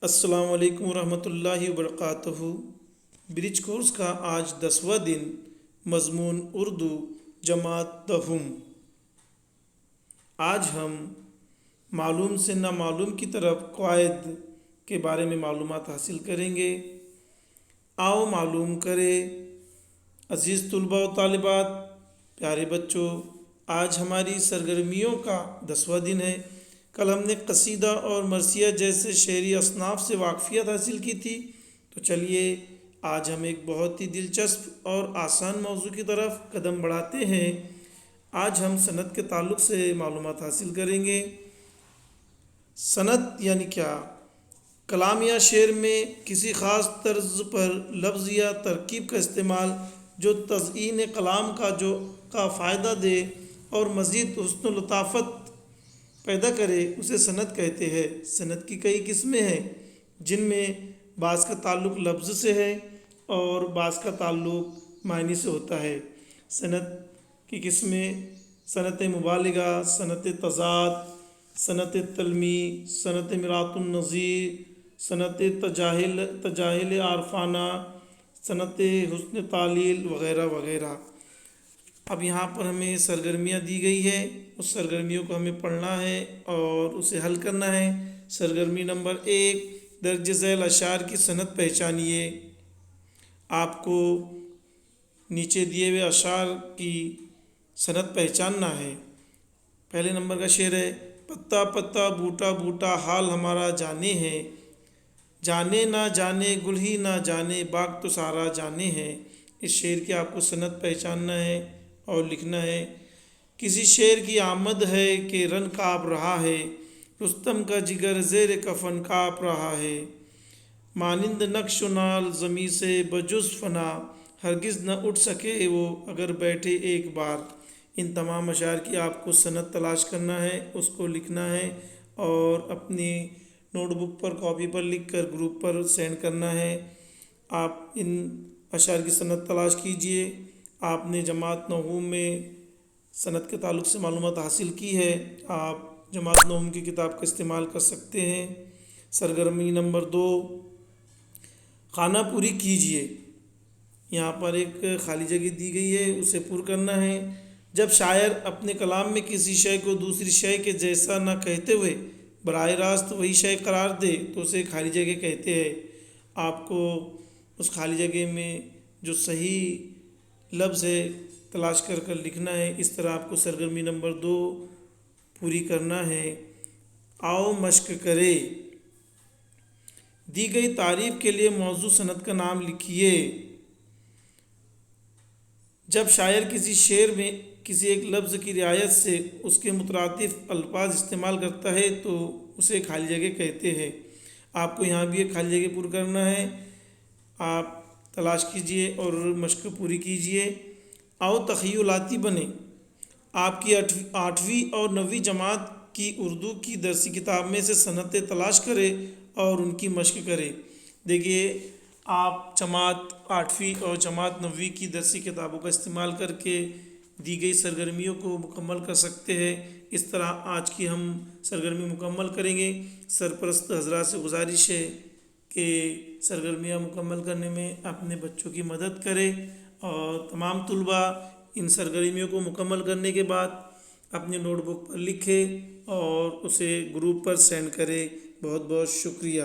السلام علیکم ورحمۃ اللہ وبرکاتہ۔ برج کورس کا آج 10واں دن۔ مضمون اردو جماعت دہم۔ آج ہم معلوم سے نامعلوم کی طرف قواعد کے بارے میں معلومات حاصل کریں گے۔ آؤ معلوم کریں۔ عزیز طلباء و طالبات، پیارے بچوں، آج ہماری سرگرمیوں کا 10واں دن ہے۔ کل ہم نے قصیدہ اور مرثیہ جیسے شعری اصناف سے واقفیت حاصل کی تھی، تو چلیے آج ہم ایک بہت ہی دلچسپ اور آسان موضوع کی طرف قدم بڑھاتے ہیں۔ آج ہم صنعت کے تعلق سے معلومات حاصل کریں گے۔ صنعت یعنی کیا؟ کلام یا شعر میں کسی خاص طرز پر لفظ یا ترکیب کا استعمال جو تزئین کلام کا فائدہ دے اور مزید حسن و لطافت پیدا کرے، اسے صنعت کہتے ہیں۔ صنعت کی کئی قسمیں ہیں، جن میں بعض کا تعلق لفظ سے ہے اور بعض کا تعلق معنی سے ہوتا ہے۔ صنعت کی قسمیں: صنعت مبالغہ، صنعت تضاد، صنعت تلمیع، صنعت مرات النظیر، صنعت تجاہل عارفانہ، صنعت حسن تعلیل وغیرہ وغیرہ۔ اب یہاں پر ہمیں سرگرمیاں دی گئی ہے، اس سرگرمیوں کو ہمیں پڑھنا ہے اور اسے حل کرنا ہے۔ سرگرمی نمبر 1، درج ذیل اشعار کی صنعت پہچانیے۔ آپ کو نیچے دیے ہوئے اشعار کی صنعت پہچاننا ہے۔ پہلے نمبر کا شعر ہے: پتا پتا بوٹا بوٹا حال ہمارا جانے ہے، جانے نہ جانے گل ہی نہ جانے باغ تو سارا جانے ہے۔ اس شعر کی آپ کو صنعت پہچاننا ہے اور لکھنا ہے: کسی شعر کی آمد ہے کہ رن کانپ رہا ہے، رستم کا جگر زیر کفن کانپ رہا ہے۔ مانند نقش و نال زمیں سے بجز فنا، ہرگز نہ اٹھ سکے وہ اگر بیٹھے ایک بار۔ ان تمام اشعار کی آپ کو صنعت تلاش کرنا ہے، اس کو لکھنا ہے اور اپنی نوٹ بک پر کاپی پر لکھ کر گروپ پر سینڈ کرنا ہے۔ آپ ان اشعار کی صنعت تلاش کیجئے۔ آپ نے جماعت نحوم میں صنعت کے تعلق سے معلومات حاصل کی ہے، آپ جماعت نحوم کی کتاب کا استعمال کر سکتے ہیں۔ سرگرمی نمبر 2، خانہ پوری کیجئے۔ یہاں پر ایک خالی جگہ دی گئی ہے، اسے پر کرنا ہے۔ جب شاعر اپنے کلام میں کسی شے کو دوسری شے کے جیسا نہ کہتے ہوئے براہ راست وہی شے قرار دے تو اسے خالی جگہ کہتے ہیں۔ آپ کو اس خالی جگہ میں جو صحیح لفظ ہے تلاش کر کر لکھنا ہے۔ اس طرح آپ کو سرگرمی نمبر 2 پوری کرنا ہے۔ آؤ مشق کرے۔ دی گئی تعریف کے لیے موضوع صنعت کا نام لکھیے۔ جب شاعر کسی شعر میں کسی ایک لفظ کی رعایت سے اس کے مترادف الفاظ استعمال کرتا ہے تو اسے خالی جگہ کہتے ہیں۔ آپ کو یہاں بھی ایک خالی جگہ پر کرنا ہے۔ آپ تلاش کیجئے اور مشق پوری کیجئے۔ آؤ تخیلاتی بنیں۔ آپ کی 8ویں اور 9ویں جماعت کی اردو کی درسی کتاب میں سے صنعتیں تلاش کریں اور ان کی مشق کریں۔ دیکھیے، آپ جماعت 8ویں اور جماعت 9ویں کی درسی کتابوں کا استعمال کر کے دی گئی سرگرمیوں کو مکمل کر سکتے ہیں۔ اس طرح آج کی ہم سرگرمی مکمل کریں گے۔ سرپرست حضرات سے گزارش ہے کہ سرگرمیاں مکمل کرنے میں اپنے بچوں کی مدد کریں اور تمام طلباء ان سرگرمیوں کو مکمل کرنے کے بعد اپنی نوٹ بک پر لکھیں اور اسے گروپ پر سینڈ کریں۔ بہت بہت شکریہ۔